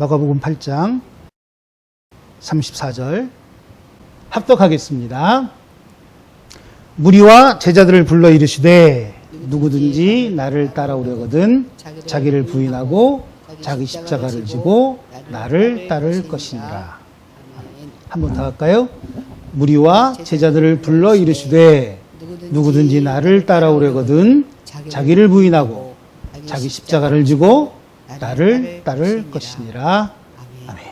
마가복음 8장 34절 합독하겠습니다. 무리와 제자들을 불러 이르시되 누구든지 나를 따라오려거든 자기를 부인하고 자기 십자가를 지고 나를 따를 것이니라. 한 번 더 할까요? 무리와 제자들을 불러 이르시되 누구든지 나를 따라오려거든 자기를 부인하고 자기 십자가를 지고 나를 따를 것이니라. 아멘.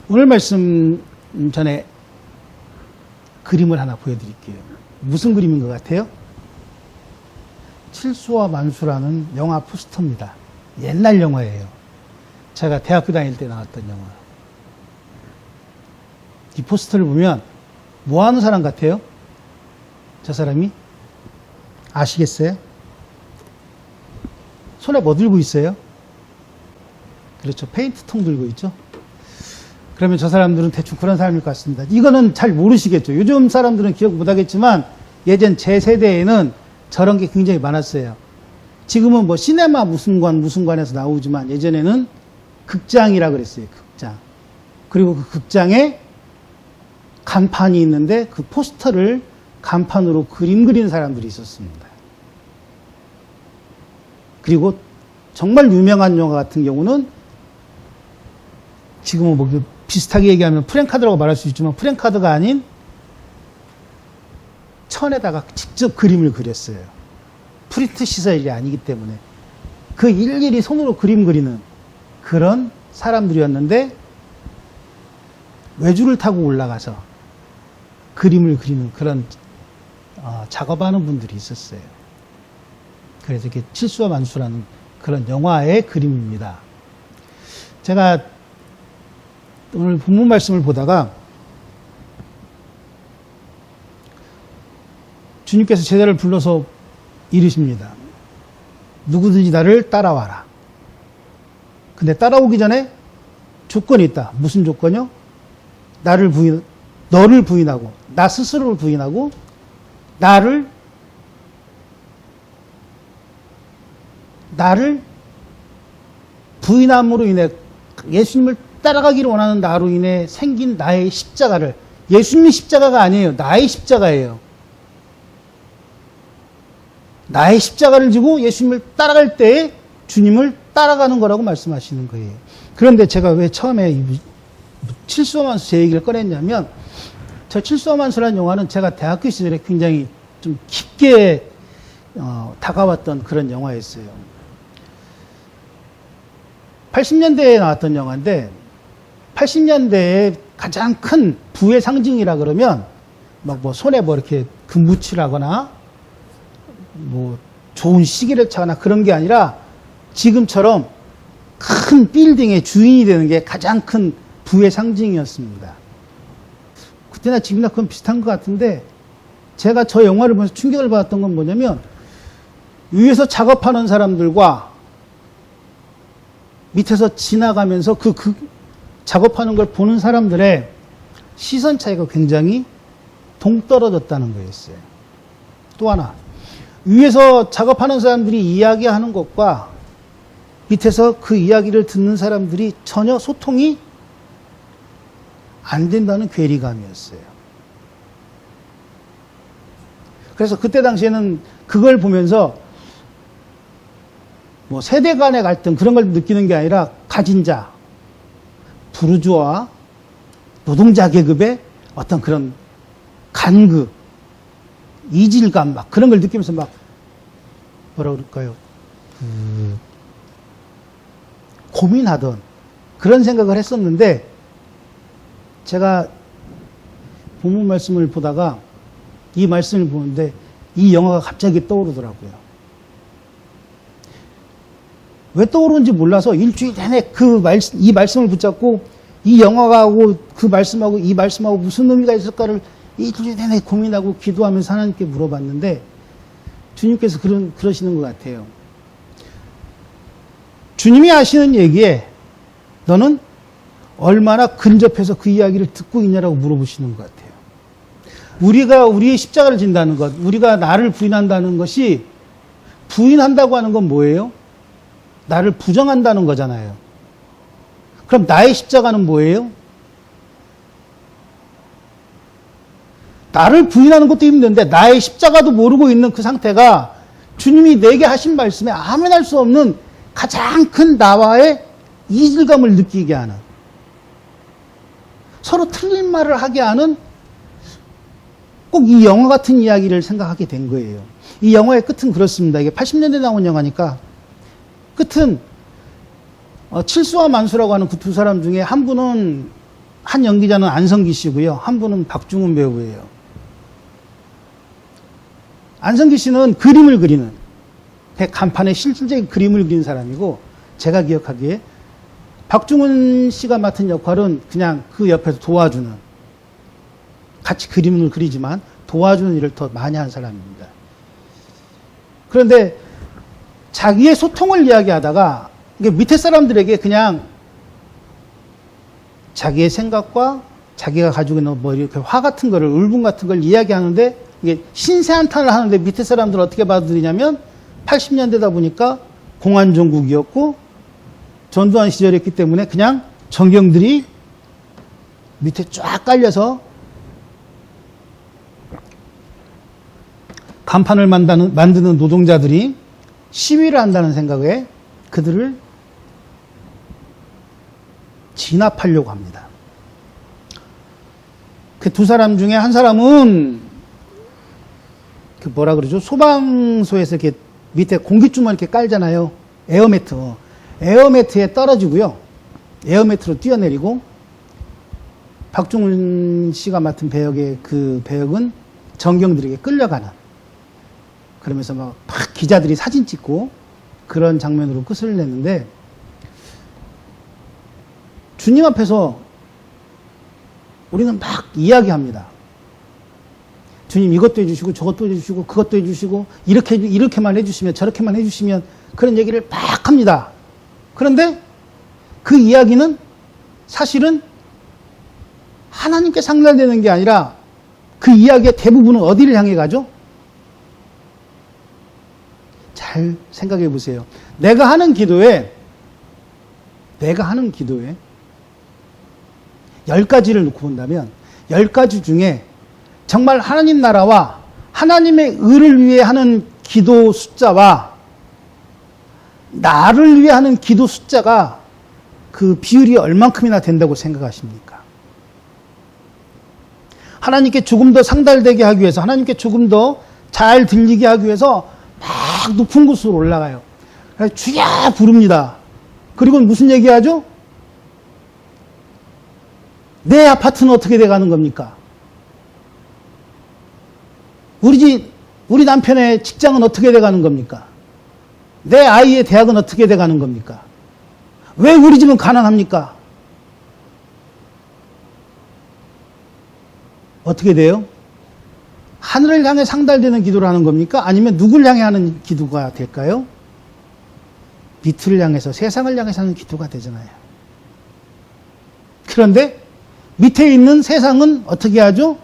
오늘 말씀 전에 그림을 하나 보여드릴게요. 무슨 그림인 것 같아요? 칠수와 만수라는 영화 포스터입니다. 옛날 영화예요. 제가 대학교 다닐 때 나왔던 영화. 이 포스터를 보면 뭐 하는 사람 같아요? 저 사람이? 아시겠어요? 손에 뭐 들고 있어요? 그렇죠. 페인트통 들고 있죠. 그러면 저 사람들은 대충 그런 사람일 것 같습니다. 이거는 잘 모르시겠죠. 요즘 사람들은 기억 못 하겠지만 예전 제 세대에는 저런 게 굉장히 많았어요. 지금은 뭐 시네마 무슨 관에서 나오지만 예전에는 극장이라 그랬어요. 극장. 그리고 그 극장에 간판이 있는데 그 포스터를 간판으로 그림 그리는 사람들이 있었습니다. 그리고 정말 유명한 영화 같은 경우는 지금은 뭐 비슷하게 얘기하면 프랭카드라고 말할 수 있지만 프랭카드가 아닌 천에다가 직접 그림을 그렸어요. 프린트 시설이 아니기 때문에 그 일일이 손으로 그림 그리는 그런 사람들이었는데 외주를 타고 올라가서 그림을 그리는 그런 작업하는 분들이 있었어요. 그래서 이렇게 칠수와 만수라는 그런 영화의 그림입니다. 제가 오늘 본문 말씀을 보다가 주님께서 제자를 불러서 이르십니다. 누구든지 나를 따라와라. 근데 따라오기 전에 조건이 있다. 무슨 조건이요? 너를 부인하고, 나 스스로를 부인하고, 나를 부인함으로 인해 예수님을 따라가기를 원하는 나로 인해 생긴 나의 십자가를, 예수님의 십자가가 아니에요. 나의 십자가예요. 나의 십자가를 지고 예수님을 따라갈 때에 주님을 따라가는 거라고 말씀하시는 거예요. 그런데 제가 왜 처음에 칠수와 만수 제 얘기를 꺼냈냐면, 저 칠수와 만수라는 영화는 제가 대학교 시절에 굉장히 좀 깊게 다가왔던 그런 영화였어요. 80년대에 나왔던 영화인데 80년대에 가장 큰 부의 상징이라 그러면 막 뭐 손에 뭐 이렇게 금붙이라거나 뭐 좋은 시계를 차거나 그런 게 아니라 지금처럼 큰 빌딩의 주인이 되는 게 가장 큰 부의 상징이었습니다. 그때나 지금이나 그건 비슷한 것 같은데 제가 저 영화를 보면서 충격을 받았던 건 뭐냐면 위에서 작업하는 사람들과 밑에서 지나가면서 그 작업하는 걸 보는 사람들의 시선 차이가 굉장히 동떨어졌다는 거였어요. 또 하나, 위에서 작업하는 사람들이 이야기하는 것과 밑에서 그 이야기를 듣는 사람들이 전혀 소통이 안 된다는 괴리감이었어요. 그래서 그때 당시에는 그걸 보면서 뭐 세대 간의 갈등 그런 걸 느끼는 게 아니라 가진 자, 부르주아, 노동자 계급의 어떤 그런 간극, 이질감 막 그런 걸 느끼면서 막 뭐라 그럴까요? 고민하던 그런 생각을 했었는데 제가 본문 말씀을 보다가 이 말씀을 보는데 이 영화가 갑자기 떠오르더라고요. 왜 떠오르는지 몰라서 일주일 내내 이 말씀을 붙잡고 이 영화하고 그 말씀하고 이 말씀하고 무슨 의미가 있을까를 일주일 내내 고민하고 기도하면서 하나님께 물어봤는데 주님께서 그러시는 것 같아요. 주님이 하시는 얘기에 너는 얼마나 근접해서 그 이야기를 듣고 있냐라고 물어보시는 것 같아요. 우리가 우리의 십자가를 진다는 것, 우리가 나를 부인한다는 것이 부인한다고 하는 건 뭐예요? 나를 부정한다는 거잖아요. 그럼 나의 십자가는 뭐예요? 나를 부인하는 것도 힘든데 나의 십자가도 모르고 있는 그 상태가 주님이 내게 하신 말씀에 아멘할 수 없는 가장 큰 나와의 이질감을 느끼게 하는, 서로 틀린 말을 하게 하는, 꼭 이 영화 같은 이야기를 생각하게 된 거예요. 이 영화의 끝은 그렇습니다. 이게 80년대 나온 영화니까 끝은 칠수와 만수라고 하는 그 두 사람 중에 한 분은, 한 연기자는 안성기 씨고요. 한 분은 박중훈 배우예요. 안성기 씨는 그림을 그리는, 간판에 실질적인 그림을 그리는 사람이고, 제가 기억하기에 박중훈 씨가 맡은 역할은 그냥 그 옆에서 도와주는, 같이 그림을 그리지만 도와주는 일을 더 많이 한 사람입니다. 그런데 자기의 소통을 이야기하다가 밑에 사람들에게 그냥 자기의 생각과 자기가 가지고 있는 뭐 이렇게 화 같은 거를, 울분 같은 걸 이야기하는데, 이게 신세 한탄을 하는데 밑에 사람들은 어떻게 받아들이냐면, 80년대다 보니까 공안정국이었고 전두환 시절이었기 때문에 그냥 정경들이 밑에 쫙 깔려서 간판을 만드는 노동자들이 시위를 한다는 생각에 그들을 진압하려고 합니다. 그 두 사람 중에 한 사람은 그 뭐라 그러죠? 소방소에서 이렇게 밑에 공기주머니 이렇게 깔잖아요. 에어매트. 에어매트에 떨어지고요. 에어매트로 뛰어내리고, 박중훈 씨가 맡은 배역의 그 배역은 정경들에게 끌려가는, 그러면서 막 기자들이 사진 찍고 그런 장면으로 끝을 냈는데, 주님 앞에서 우리는 막 이야기합니다. 주님 이것도 해주시고 저것도 해주시고 그것도 해주시고 이렇게만 해주시면 저렇게만 해주시면, 그런 얘기를 막 합니다. 그런데 그 이야기는 사실은 하나님께 상달되는 게 아니라 그 이야기의 대부분은 어디를 향해 가죠? 잘 생각해 보세요. 내가 하는 기도에 10가지를 놓고 본다면 10가지 중에 정말 하나님 나라와 하나님의 의를 위해 하는 기도 숫자와 나를 위해 하는 기도 숫자가 그 비율이 얼만큼이나 된다고 생각하십니까? 하나님께 조금 더 상달되게 하기 위해서, 하나님께 조금 더 잘 들리게 하기 위해서 막 높은 곳으로 올라가요. 주여 부릅니다. 그리고 무슨 얘기하죠? 내 아파트는 어떻게 돼가는 겁니까? 우리 남편의 직장은 어떻게 돼가는 겁니까? 내 아이의 대학은 어떻게 돼가는 겁니까? 왜 우리 집은 가난합니까? 어떻게 돼요? 하늘을 향해 상달되는 기도를 하는 겁니까? 아니면 누굴 향해 하는 기도가 될까요? 밑을 향해서, 세상을 향해서 하는 기도가 되잖아요. 그런데 밑에 있는 세상은 어떻게 하죠?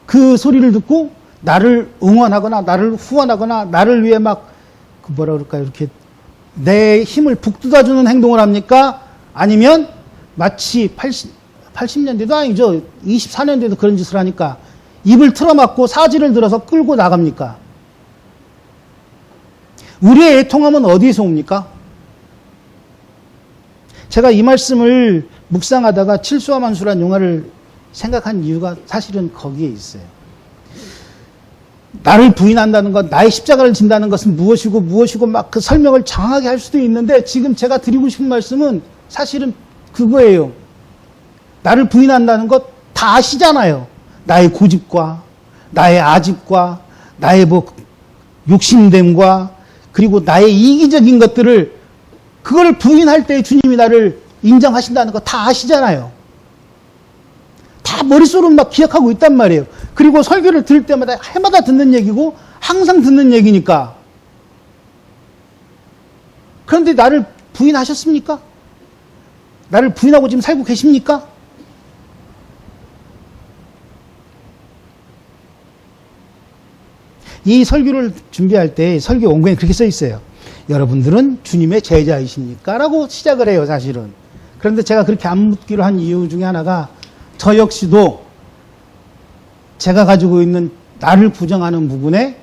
그 소리를 듣고 나를 응원하거나 나를 후원하거나 나를 위해 막 뭐라 그럴까요? 이렇게 내 힘을 북돋아주는 행동을 합니까? 아니면 마치 80년대도 아니죠. 24년대도 그런 짓을 하니까 입을 틀어막고 사지를 들어서 끌고 나갑니까? 우리의 애통함은 어디에서 옵니까? 제가 이 말씀을 묵상하다가 칠수와 만수란 영화를 생각한 이유가 사실은 거기에 있어요. 나를 부인한다는 것, 나의 십자가를 진다는 것은 무엇이고 막 그 설명을 장하게 할 수도 있는데, 지금 제가 드리고 싶은 말씀은 사실은 그거예요. 나를 부인한다는 것 다 아시잖아요. 나의 고집과 나의 아집과 나의 욕심됨과 그리고 나의 이기적인 것들을, 그걸 부인할 때 주님이 나를 인정하신다는 거 다 아시잖아요. 다 머릿속으로 막 기억하고 있단 말이에요. 그리고 설교를 들을 때마다 해마다 듣는 얘기고 항상 듣는 얘기니까. 그런데 나를 부인하셨습니까? 나를 부인하고 지금 살고 계십니까? 이 설교를 준비할 때 설교 원고에 그렇게 써 있어요. 여러분들은 주님의 제자이십니까? 라고 시작을 해요, 사실은. 그런데 제가 그렇게 안 묻기로 한 이유 중에 하나가 저 역시도 제가 가지고 있는 나를 부정하는 부분에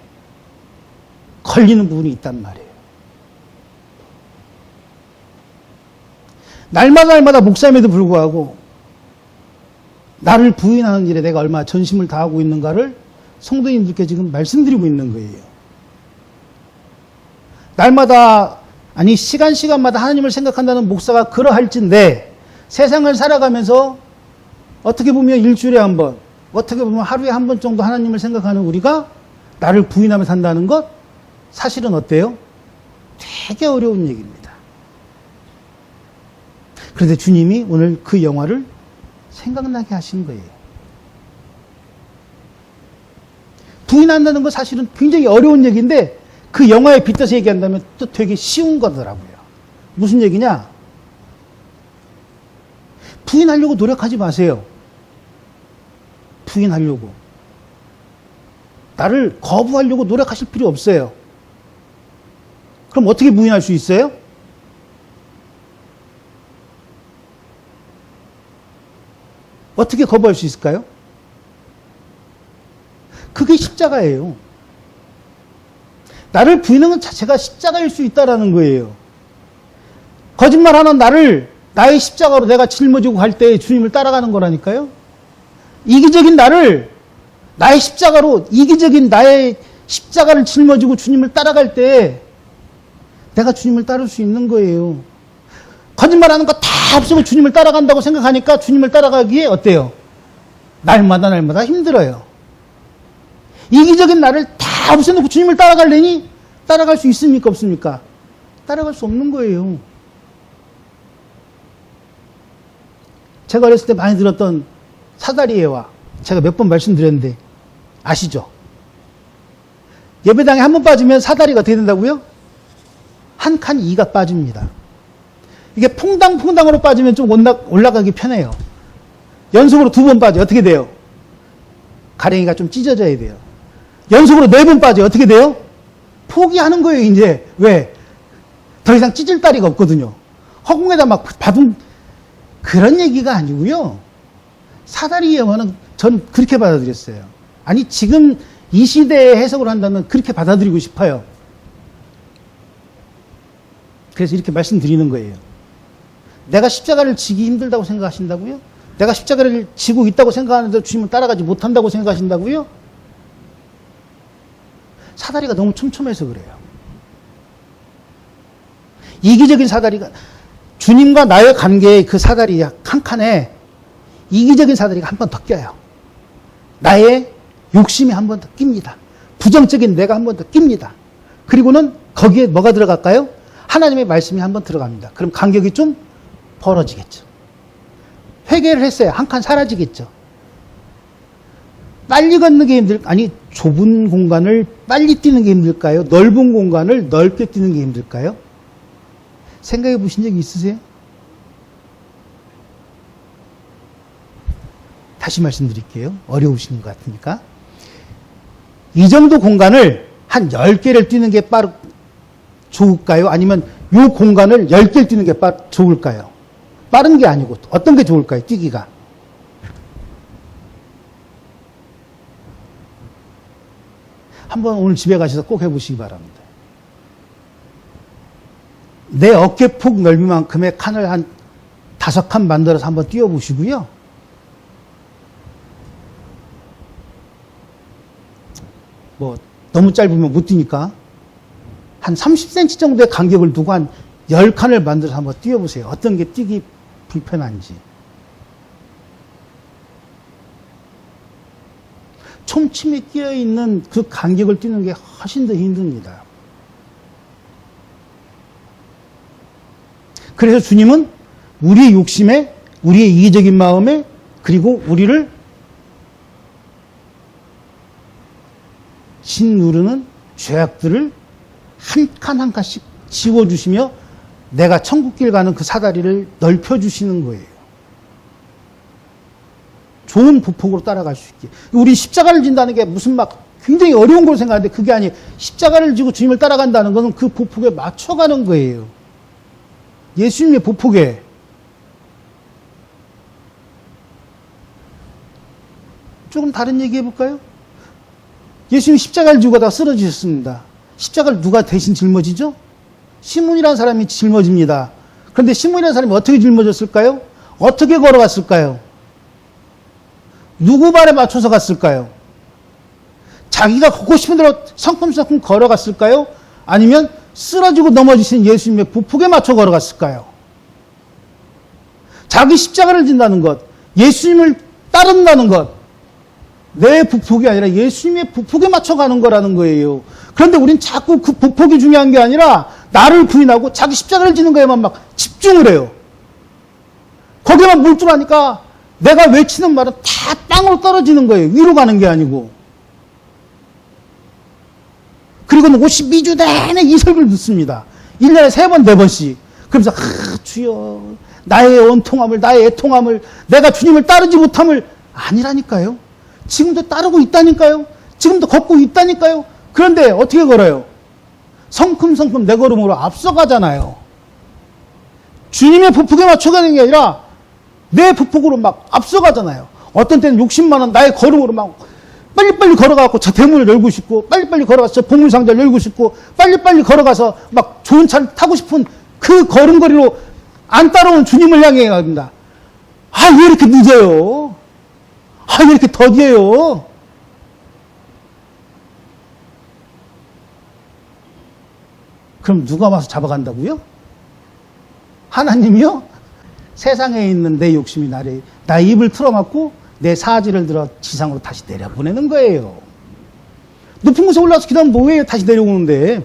걸리는 부분이 있단 말이에요. 날마다 목사임에도 불구하고 나를 부인하는 일에 내가 얼마나 전심을 다하고 있는가를 성도님들께 지금 말씀드리고 있는 거예요. 날마다, 아니 시간마다 하나님을 생각한다는 목사가 그러할진데 세상을 살아가면서 어떻게 보면 일주일에 한 번, 어떻게 보면 하루에 한 번 정도 하나님을 생각하는 우리가 나를 부인하며 산다는 것, 사실은 어때요? 되게 어려운 얘기입니다. 그런데 주님이 오늘 그 영화를 생각나게 하신 거예요. 부인한다는 건 사실은 굉장히 어려운 얘기인데 그 영화에 빗대서 얘기한다면 또 되게 쉬운 거더라고요. 무슨 얘기냐? 부인하려고 노력하지 마세요. 부인하려고. 나를 거부하려고 노력하실 필요 없어요. 그럼 어떻게 부인할 수 있어요? 어떻게 거부할 수 있을까요? 그게 십자가예요. 나를 부인하는 것 자체가 십자가일 수 있다는 거예요. 거짓말하는 나를 나의 십자가로 내가 짊어지고 갈 때 주님을 따라가는 거라니까요. 이기적인 나를 나의 십자가로, 이기적인 나의 십자가를 짊어지고 주님을 따라갈 때 내가 주님을 따를 수 있는 거예요. 거짓말하는 거 다 없애고 주님을 따라간다고 생각하니까 주님을 따라가기에 어때요? 날마다 힘들어요. 이기적인 나를 다 없애놓고 주님을 따라가려니 따라갈 수 있습니까? 없습니까? 따라갈 수 없는 거예요. 제가 어렸을 때 많이 들었던 사다리예와 제가 몇 번 말씀드렸는데 아시죠? 예배당에 한 번 빠지면 사다리가 어떻게 된다고요? 한 칸 2가 빠집니다. 이게 퐁당퐁당으로 빠지면 좀 올라가기 편해요. 연속으로 2번 빠져 어떻게 돼요? 가랭이가 좀 찢어져야 돼요. 연속으로 4번 빠져 어떻게 돼요? 포기하는 거예요, 이제. 왜? 더 이상 찢을 다리가 없거든요. 허공에다 막 받은 그런 얘기가 아니고요. 사다리 예화는 전 그렇게 받아들였어요. 아니, 지금 이 시대의 해석을 한다면 그렇게 받아들이고 싶어요. 그래서 이렇게 말씀드리는 거예요. 내가 십자가를 지기 힘들다고 생각하신다고요? 내가 십자가를 지고 있다고 생각하는데 주님을 따라가지 못한다고 생각하신다고요? 사다리가 너무 촘촘해서 그래요. 이기적인 사다리가, 주님과 나의 관계의 그 사다리 한 칸에 이기적인 사다리가 한 번 더 껴요. 나의 욕심이 한 번 더 낍니다. 부정적인 내가 한 번 더 낍니다. 그리고는 거기에 뭐가 들어갈까요? 하나님의 말씀이 한 번 들어갑니다. 그럼 간격이 좀 벌어지겠죠. 회개를 했어요. 한 칸 사라지겠죠. 빨리 걷는 게 아니, 좁은 공간을 빨리 뛰는 게 힘들까요? 넓은 공간을 넓게 뛰는 게 힘들까요? 생각해 보신 적이 있으세요? 다시 말씀드릴게요. 어려우신 것 같으니까. 이 정도 공간을 한 10개를 뛰는 게 좋을까요? 아니면 이 공간을 10개를 뛰는 게 좋을까요? 빠른 게 아니고 어떤 게 좋을까요? 뛰기가. 한번 오늘 집에 가셔서 꼭 해보시기 바랍니다. 내 어깨폭 넓이만큼의 칸을 한 5칸 만들어서 한번 뛰어보시고요. 뭐 너무 짧으면 못 뛰니까 한 30cm 정도의 간격을 두고 한 10칸을 만들어서 한번 뛰어보세요. 어떤 게 뛰기 불편한지. 촘촘히 끼어있는 그 간격을 뛰는 게 훨씬 더 힘듭니다. 그래서 주님은 우리의 욕심에, 우리의 이기적인 마음에, 그리고 우리를 짓누르는 죄악들을 한 칸 한 칸씩 지워주시며 내가 천국길 가는 그 사다리를 넓혀주시는 거예요. 좋은 보폭으로 따라갈 수 있게. 우리 십자가를 진다는 게 무슨 막 굉장히 어려운 걸 생각하는데 그게 아니 십자가를 지고 주님을 따라간다는 것은 그 보폭에 맞춰가는 거예요. 예수님의 보폭에. 조금 다른 얘기 해볼까요? 예수님이 십자가를 지고 가다가 쓰러지셨습니다. 십자가를 누가 대신 짊어지죠? 시몬이라는 사람이 짊어집니다. 그런데 시몬이라는 사람이 어떻게 짊어졌을까요? 어떻게 걸어갔을까요? 누구 발에 맞춰서 갔을까요? 자기가 걷고 싶은 대로 성큼성큼 걸어갔을까요? 아니면 쓰러지고 넘어지신 예수님의 보폭에 맞춰 걸어갔을까요? 자기 십자가를 진다는 것, 예수님을 따른다는 것, 내 보폭이 아니라 예수님의 보폭에 맞춰가는 거라는 거예요. 그런데 우린 자꾸 그 보폭이 중요한 게 아니라 나를 부인하고 자기 십자가를 지는 거에만 막 집중을 해요. 거기에만 몰두하니까 내가 외치는 말은 다 땅으로 떨어지는 거예요. 위로 가는 게 아니고. 그리고는 52주 내내 이 설교를 듣습니다. 1년에 3번, 4번씩. 그러면서 주여 나의 원통함을, 나의 애통함을, 내가 주님을 따르지 못함을 아니라니까요. 지금도 따르고 있다니까요. 지금도 걷고 있다니까요. 그런데 어떻게 걸어요? 성큼성큼 내 걸음으로 앞서가잖아요. 주님의 보폭에 맞춰가는 게 아니라 내 보폭으로 막 앞서가잖아요. 어떤 때는 욕심 많은 나의 걸음으로 막 빨리빨리 걸어가고 저 대문을 열고 싶고 빨리빨리 걸어가서 저 보물상자를 열고 싶고 빨리빨리 걸어가서 막 좋은 차를 타고 싶은 그 걸음걸이로 안 따라온 주님을 향해 갑니다. 아, 왜 이렇게 늦어요? 아, 왜 이렇게 더디해요? 그럼 누가 와서 잡아간다고요? 하나님이요? 세상에 있는 내 욕심이 나 입을 틀어막고 내 사지를 들어 지상으로 다시 내려보내는 거예요. 높은 곳에 올라가서 기도하면 뭐예요? 다시 내려오는데.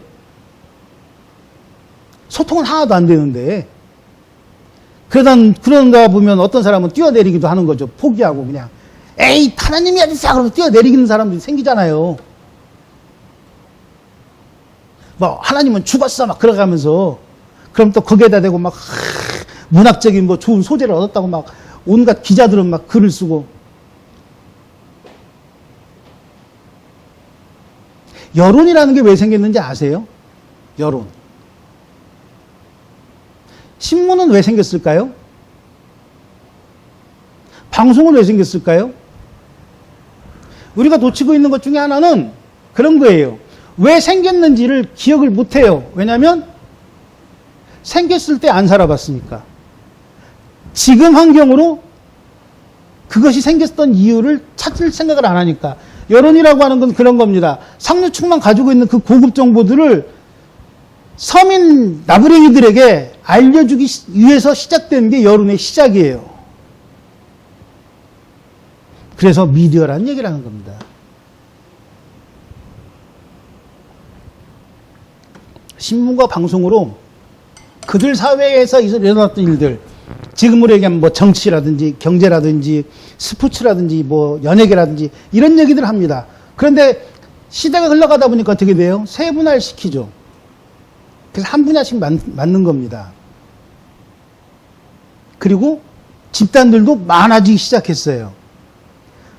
소통은 하나도 안 되는데. 그런가 보면 어떤 사람은 뛰어내리기도 하는 거죠. 포기하고 그냥. 에이, 하나님이 어딨어? 그러면 뛰어내리는 사람들이 생기잖아요. 뭐, 하나님은 죽었어. 막 그러가면서. 그럼 또 거기에다 대고 막, 문학적인 뭐 좋은 소재를 얻었다고 막 온갖 기자들은 막 글을 쓰고. 여론이라는 게 왜 생겼는지 아세요? 여론. 신문은 왜 생겼을까요? 방송은 왜 생겼을까요? 우리가 놓치고 있는 것 중에 하나는 그런 거예요. 왜 생겼는지를 기억을 못해요. 왜냐하면 생겼을 때 안 살아봤으니까. 지금 환경으로 그것이 생겼던 이유를 찾을 생각을 안 하니까. 여론이라고 하는 건 그런 겁니다. 상류층만 가지고 있는 그 고급 정보들을 서민 나부랭이들에게 알려주기 위해서 시작된 게 여론의 시작이에요. 그래서 미디어라는 얘기를 하는 겁니다. 신문과 방송으로 그들 사회에서 일어났던 일들, 지금으로 얘기하면 뭐 정치라든지 경제라든지 스포츠라든지 뭐 연예계라든지 이런 얘기들을 합니다. 그런데 시대가 흘러가다 보니까 어떻게 돼요? 세분화시키죠. 그래서 한 분야씩 맞는 겁니다. 그리고 집단들도 많아지기 시작했어요.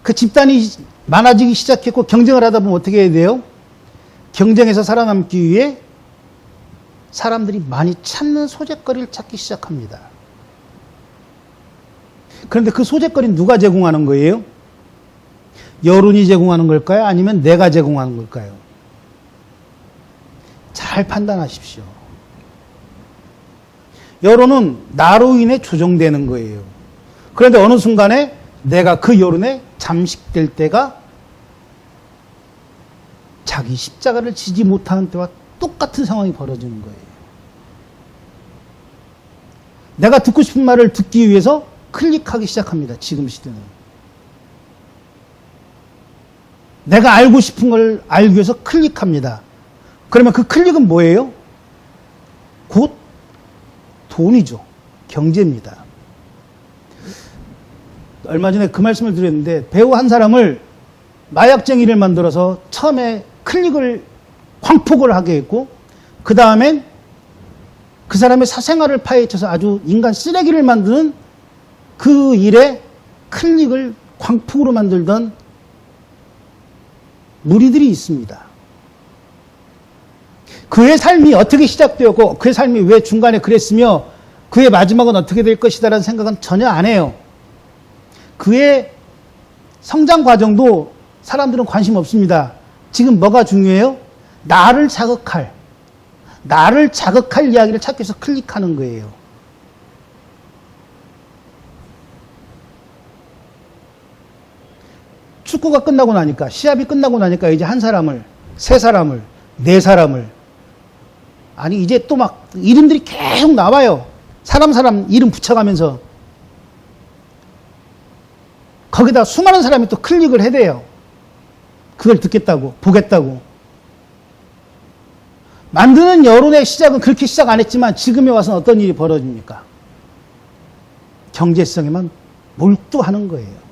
그 집단이 많아지기 시작했고 경쟁을 하다 보면 어떻게 해야 돼요? 경쟁에서 살아남기 위해 사람들이 많이 찾는 소재거리를 찾기 시작합니다. 그런데 그 소재거리는 누가 제공하는 거예요? 여론이 제공하는 걸까요? 아니면 내가 제공하는 걸까요? 잘 판단하십시오. 여론은 나로 인해 조정되는 거예요. 그런데 어느 순간에 내가 그 여론에 잠식될 때가 자기 십자가를 지지 못하는 때와 똑같은 상황이 벌어지는 거예요. 내가 듣고 싶은 말을 듣기 위해서 클릭하기 시작합니다. 지금 시대는. 내가 알고 싶은 걸 알기 위해서 클릭합니다. 그러면 그 클릭은 뭐예요? 곧 돈이죠. 경제입니다. 얼마 전에 그 말씀을 드렸는데 배우 한 사람을 마약쟁이를 만들어서 처음에 클릭을 광폭을 하게 했고 그 다음엔 그 사람의 사생활을 파헤쳐서 아주 인간 쓰레기를 만드는 그 일에 클릭을 광폭으로 만들던 무리들이 있습니다. 그의 삶이 어떻게 시작되었고 그의 삶이 왜 중간에 그랬으며 그의 마지막은 어떻게 될 것이다라는 생각은 전혀 안 해요. 그의 성장 과정도 사람들은 관심 없습니다. 지금 뭐가 중요해요? 나를 자극할 이야기를 찾기 위해서 클릭하는 거예요. 축구가 끝나고 나니까, 시합이 끝나고 나니까 이제 한 사람을, 세 사람을, 네 사람을, 아니 이제 또 막 이름들이 계속 나와요. 사람 이름 붙여가면서 거기다 수많은 사람이 또 클릭을 해대요. 그걸 듣겠다고, 보겠다고. 만드는 여론의 시작은 그렇게 시작 안 했지만 지금에 와서는 어떤 일이 벌어집니까? 경제성에만 몰두하는 거예요.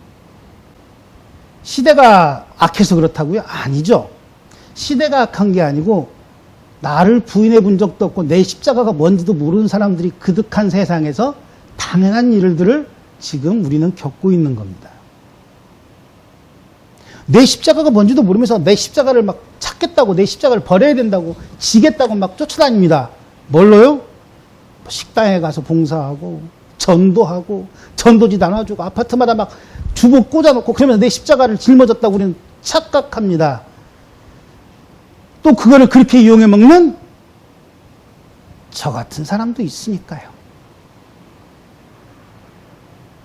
시대가 악해서 그렇다고요? 아니죠. 시대가 악한 게 아니고 나를 부인해 본 적도 없고 내 십자가가 뭔지도 모르는 사람들이 그득한 세상에서 당연한 일들을 지금 우리는 겪고 있는 겁니다. 내 십자가가 뭔지도 모르면서 내 십자가를 막 찾겠다고, 내 십자가를 버려야 된다고, 지겠다고 막 쫓아다닙니다. 뭘로요? 식당에 가서 봉사하고, 전도하고, 전도지 나눠주고, 아파트마다 막 주보 꽂아놓고, 그러면서 내 십자가를 짊어졌다고 우리는 착각합니다. 또 그거를 그렇게 이용해 먹는 저 같은 사람도 있으니까요.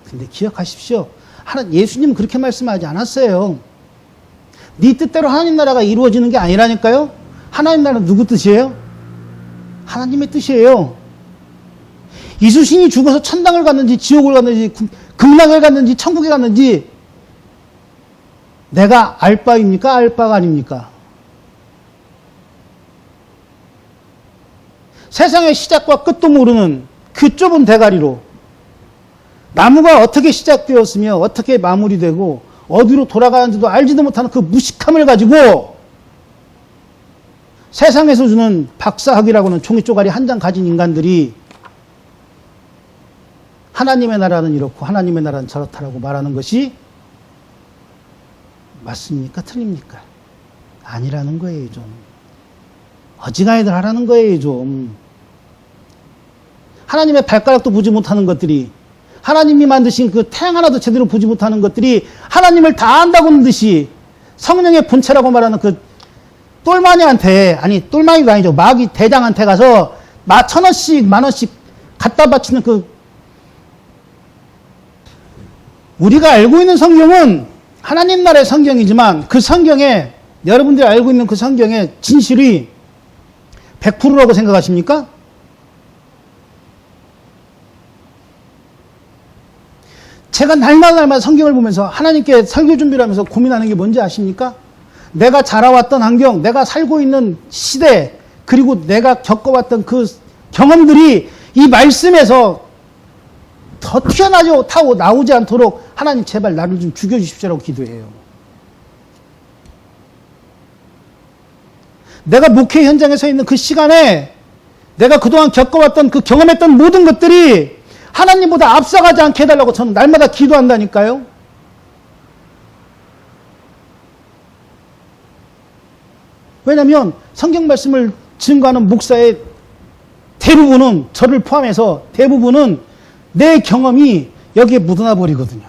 근데 기억하십시오. 예수님은 그렇게 말씀하지 않았어요. 네 뜻대로 하나님 나라가 이루어지는 게 아니라니까요. 하나님 나라는 누구 뜻이에요? 하나님의 뜻이에요. 이수신이 죽어서 천당을 갔는지 지옥을 갔는지 극락을 갔는지 천국에 갔는지 내가 알 바입니까? 알 바가 아닙니까? 세상의 시작과 끝도 모르는 그 좁은 대가리로 나무가 어떻게 시작되었으며 어떻게 마무리되고 어디로 돌아가는지도 알지도 못하는 그 무식함을 가지고 세상에서 주는 박사학위라고는 종이 쪼가리 한 장 가진 인간들이 하나님의 나라는 이렇고 하나님의 나라는 저렇다라고 말하는 것이 맞습니까? 틀립니까? 아니라는 거예요, 좀. 어지간히들 하라는 거예요, 좀. 하나님의 발가락도 보지 못하는 것들이, 하나님이 만드신 그 태양 하나도 제대로 보지 못하는 것들이 하나님을 다 안다고는 듯이 성령의 본체라고 말하는 그 똘마니한테, 아니 똘마니가 아니죠, 마귀 대장한테 가서 1,000원씩 10,000원씩 갖다 바치는 그, 우리가 알고 있는 성경은 하나님 나라의 성경이지만 그 성경에, 여러분들이 알고 있는 그 성경의 진실이 100%라고 생각하십니까? 제가 날마다 성경을 보면서 하나님께 설교 준비를 하면서 고민하는 게 뭔지 아십니까? 내가 자라왔던 환경, 내가 살고 있는 시대, 그리고 내가 겪어왔던 그 경험들이 이 말씀에서 더 튀어나오고 나오지 않도록 하나님 제발 나를 좀 죽여주십시오라고 기도해요. 내가 목회 현장에 서 있는 그 시간에 내가 그동안 겪어왔던 그 경험했던 모든 것들이 하나님보다 앞서가지 않게 해달라고 저는 날마다 기도한다니까요. 왜냐하면 성경 말씀을 증거하는 목사의 대부분은, 저를 포함해서 대부분은 내 경험이 여기에 묻어나 버리거든요.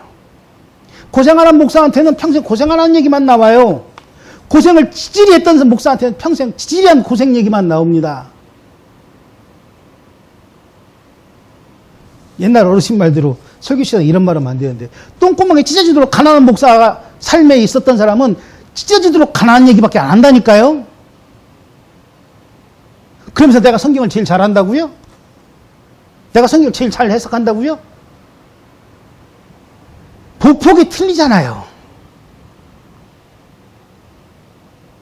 고생하는 목사한테는 평생 고생하는 얘기만 나와요. 고생을 지질이 했던 목사한테는 평생 지질이한 고생 얘기만 나옵니다. 옛날 어르신 말대로 설교 시간에 이런 말 하면 안 되는데, 똥구멍에 찢어지도록 가난한 목사가 삶에 있었던 사람은 찢어지도록 가난한 얘기밖에 안 한다니까요. 그러면서 내가 성경을 제일 잘한다고요? 내가 성경을 제일 잘 해석한다고요? 보폭이 틀리잖아요.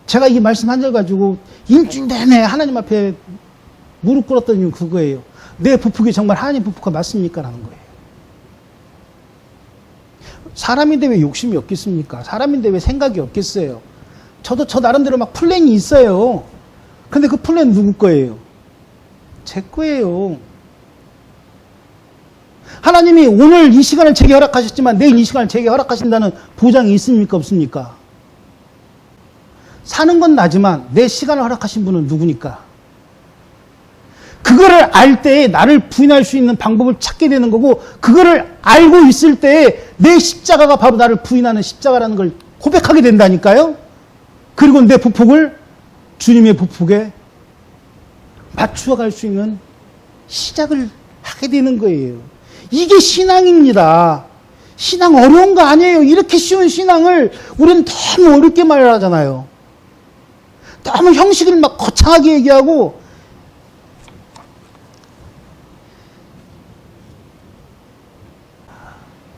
제가 이 말씀 한 절 가지고 일주일 내내 하나님 앞에 무릎 꿇었던 이유는 그거예요. 내 보폭이 정말 하나님 보폭과 맞습니까? 라는 거예요. 사람인데 왜 욕심이 없겠습니까? 사람인데 왜 생각이 없겠어요? 저도 저 나름대로 막 플랜이 있어요. 근데 그 플랜 누구 거예요? 제 거예요. 하나님이 오늘 이 시간을 제게 허락하셨지만 내일 이 시간을 제게 허락하신다는 보장이 있습니까? 없습니까? 사는 건 나지만 내 시간을 허락하신 분은 누구니까? 그거를 알 때에 나를 부인할 수 있는 방법을 찾게 되는 거고, 그거를 알고 있을 때에 내 십자가가 바로 나를 부인하는 십자가라는 걸 고백하게 된다니까요. 그리고 내 보폭을 주님의 보폭에 맞추어 갈 수 있는 시작을 하게 되는 거예요. 이게 신앙입니다. 신앙 어려운 거 아니에요. 이렇게 쉬운 신앙을 우리는 너무 어렵게 말하잖아요. 너무 형식을 막 거창하게 얘기하고,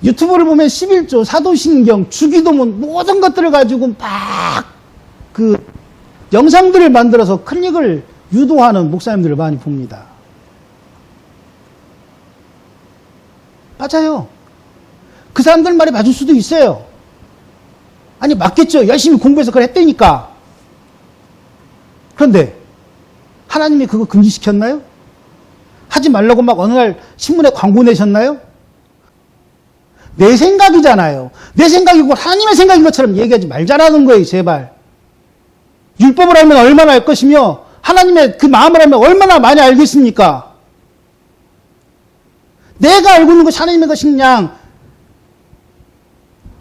유튜브를 보면 11조, 사도신경, 주기도문 모든 것들을 가지고 막 그 영상들을 만들어서 클릭을 유도하는 목사님들을 많이 봅니다. 맞아요. 그 사람들 말이 맞을 수도 있어요. 아니, 맞겠죠. 열심히 공부해서 그걸 했다니까. 그런데 하나님이 그거 금지시켰나요? 하지 말라고 막 어느 날 신문에 광고 내셨나요? 내 생각이잖아요. 내 생각이고 하나님의 생각인 것처럼 얘기하지 말자라는 거예요, 제발. 율법을 알면 얼마나 알 것이며 하나님의 그 마음을 알면 얼마나 많이 알겠습니까? 내가 알고 있는 것이 하나님의 것인 양,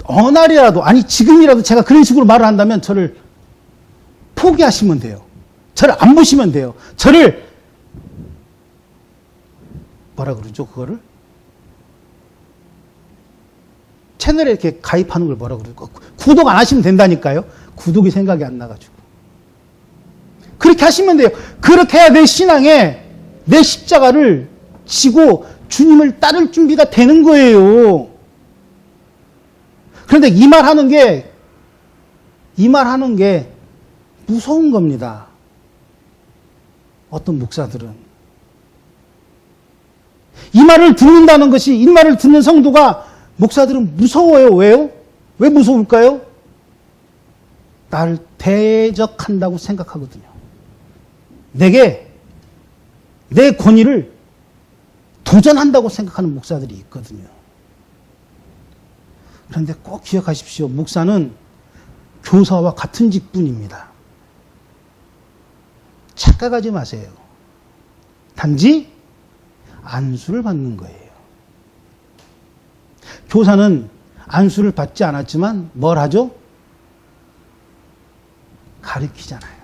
어느 날이라도, 아니 지금이라도 제가 그런 식으로 말을 한다면 저를 포기하시면 돼요. 저를 안 보시면 돼요. 저를 뭐라 그러죠, 그거를? 채널에 이렇게 가입하는 걸 뭐라 그러죠? 구독 안 하시면 된다니까요. 구독이 생각이 안 나가지고. 그렇게 하시면 돼요. 그렇게 해야 내 신앙에 내 십자가를 지고 주님을 따를 준비가 되는 거예요. 그런데 이 말 하는 게 무서운 겁니다. 어떤 목사들은. 이 말을 듣는다는 것이, 이 말을 듣는 성도가, 목사들은 무서워요. 왜요? 왜 무서울까요? 나를 대적한다고 생각하거든요. 내게 내 권위를 도전한다고 생각하는 목사들이 있거든요. 그런데 꼭 기억하십시오. 목사는 교사와 같은 직분입니다. 착각하지 마세요. 단지 안수를 받는 거예요. 교사는 안수를 받지 않았지만 뭘 하죠? 가르치잖아요.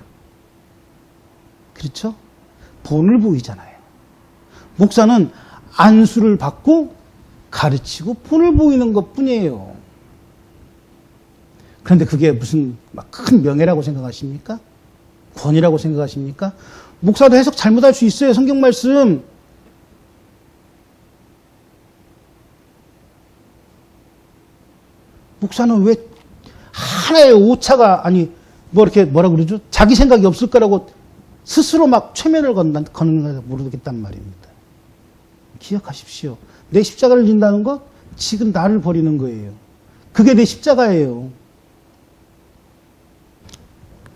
그렇죠? 본을 보이잖아요. 목사는 안수를 받고 가르치고 본을 보이는 것뿐이에요. 그런데 그게 무슨 막 큰 명예라고 생각하십니까? 권위라고 생각하십니까? 목사도 해석 잘못할 수 있어요. 성경 말씀. 목사는 왜 하나의 오차가, 아니 뭐 이렇게 뭐라 그러죠? 자기 생각이 없을 거라고 스스로 막 최면을 거는 거 모르겠단 말입니다. 기억하십시오. 내 십자가를 진다는 것, 지금 나를 버리는 거예요. 그게 내 십자가예요.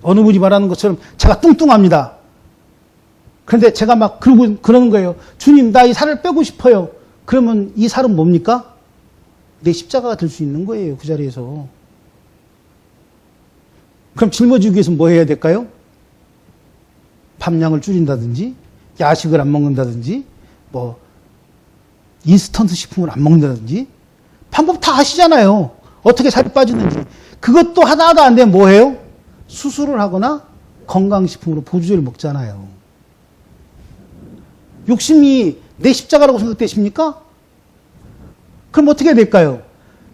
어느 분이 말하는 것처럼 제가 뚱뚱합니다. 그런데 제가 막 그러는 거예요. 주님, 나 이 살을 빼고 싶어요. 그러면 이 살은 뭡니까? 내 십자가가 될 수 있는 거예요. 그 자리에서. 그럼 짊어지기 위해서 뭐 해야 될까요? 밥량을 줄인다든지, 야식을 안 먹는다든지, 뭐 인스턴트 식품을 안 먹는다든지, 방법 다 아시잖아요. 어떻게 살이 빠지는지. 그것도 하다 안 되면 뭐 해요? 수술을 하거나 건강식품으로 보조제를 먹잖아요. 욕심이 내 십자가라고 생각되십니까? 그럼 어떻게 해야 될까요?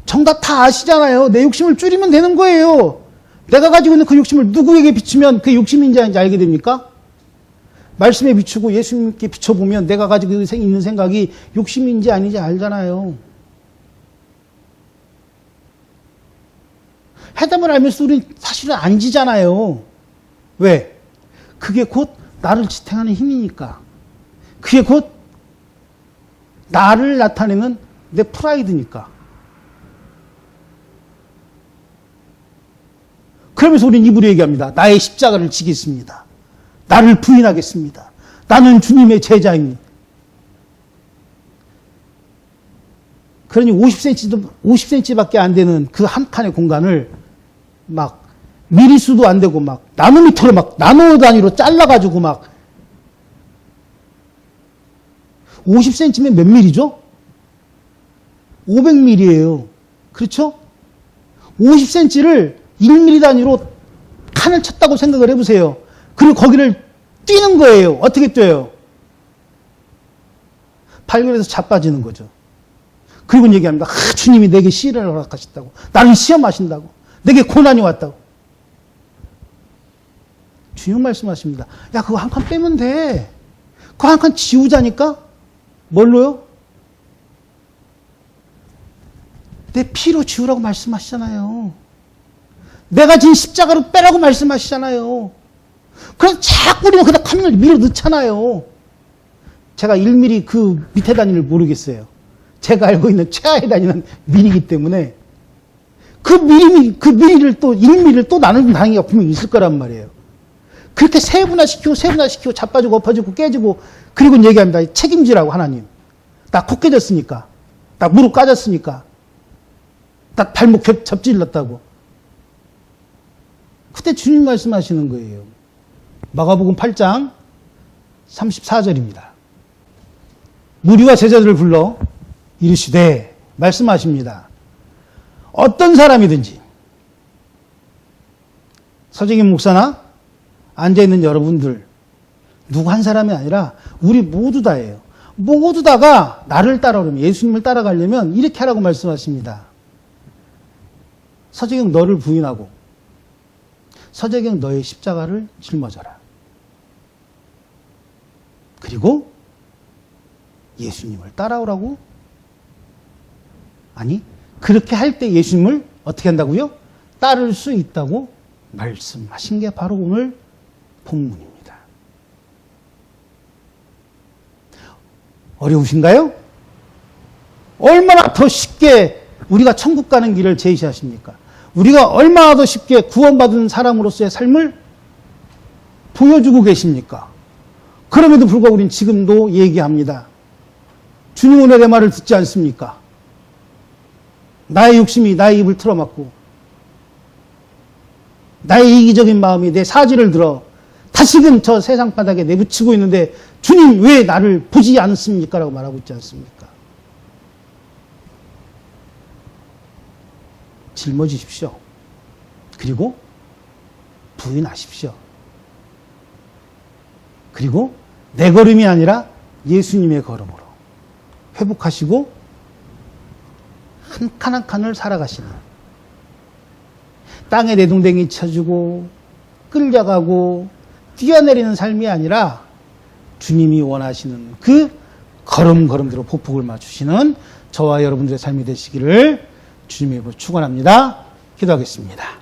정답 다 아시잖아요. 내 욕심을 줄이면 되는 거예요. 내가 가지고 있는 그 욕심을 누구에게 비추면 그게 욕심인지 아닌지 알게 됩니까? 말씀에 비추고 예수님께 비춰보면 내가 가지고 있는 생각이 욕심인지 아닌지 알잖아요. 해답을 알면서 우리는 사실은 안 지잖아요. 왜? 그게 곧 나를 지탱하는 힘이니까. 그게 곧 나를 나타내는 내 프라이드니까. 그러면서 우리는 입으로 얘기합니다. 나의 십자가를 지겠습니다. 나를 부인하겠습니다. 나는 주님의 제자입니다. 그러니 50cm밖에 안 되는 그 한 칸의 공간을 막 미리수도 안 되고 막 나노미터로 막 나노 단위로 잘라가지고 막 50cm면 몇 밀리죠? 500mm예요. 그렇죠? 50cm를 1mm 단위로 칸을 쳤다고 생각을 해보세요. 그리고 거기를 뛰는 거예요. 어떻게 뛰어요? 발걸에서 자빠지는 거죠. 그리고 얘기합니다. 주님이 내게 시련을 허락하셨다고. 나를 시험하신다고. 내게 고난이 왔다고. 주님 말씀하십니다. 야, 그거 한 칸 빼면 돼. 그거 한 칸 지우자니까? 뭘로요? 내 피로 지우라고 말씀하시잖아요. 내가 진 십자가로 빼라고 말씀하시잖아요. 그래서 자꾸 우리는 그냥 카메라를 밀어 넣잖아요. 제가 1mm 그 밑에 단위를 모르겠어요. 제가 알고 있는 최하의 단위는 밀이기 때문에 그 밀을 또 1mm를 또 나누는 단위가 분명히 있을 거란 말이에요. 그렇게 세분화시키고 자빠지고 엎어지고 깨지고 그리고 얘기합니다. 책임지라고 하나님. 나 코 깨졌으니까. 나 무릎 까졌으니까. 나 발목 접질렀다고. 그때 주님 말씀하시는 거예요. 마가복음 8장 34절입니다. 무리와 제자들을 불러 이르시되 말씀하십니다. 어떤 사람이든지 서정인 목사나 앉아있는 여러분들 누구 한 사람이 아니라 우리 모두 다예요. 모두 다가 나를 따라오려면 예수님을 따라가려면 이렇게 하라고 말씀하십니다. 서정경 너를 부인하고 서정경 너의 십자가를 짊어져라. 그리고 예수님을 따라오라고? 아니, 그렇게 할 때 예수님을 어떻게 한다고요? 따를 수 있다고 말씀하신 게 바로 오늘 본문입니다. 어려우신가요? 얼마나 더 쉽게 우리가 천국 가는 길을 제시하십니까? 우리가 얼마나 더 쉽게 구원받은 사람으로서의 삶을 보여주고 계십니까? 그럼에도 불구하고 우리는 지금도 얘기합니다. 주님은 왜 내 말을 듣지 않습니까? 나의 욕심이 나의 입을 틀어막고 나의 이기적인 마음이 내 사지를 들어 다시금 저 세상 바닥에 내붙이고 있는데 주님 왜 나를 보지 않습니까? 라고 말하고 있지 않습니까? 짊어지십시오. 그리고 부인하십시오. 그리고 내 걸음이 아니라 예수님의 걸음으로 회복하시고 한 칸 한 칸을 살아가시는 땅에 내동댕이 쳐주고 끌려가고 뛰어내리는 삶이 아니라 주님이 원하시는 그 걸음걸음대로 보폭을 맞추시는 저와 여러분들의 삶이 되시기를 주님의 이름으로 축원합니다. 기도하겠습니다.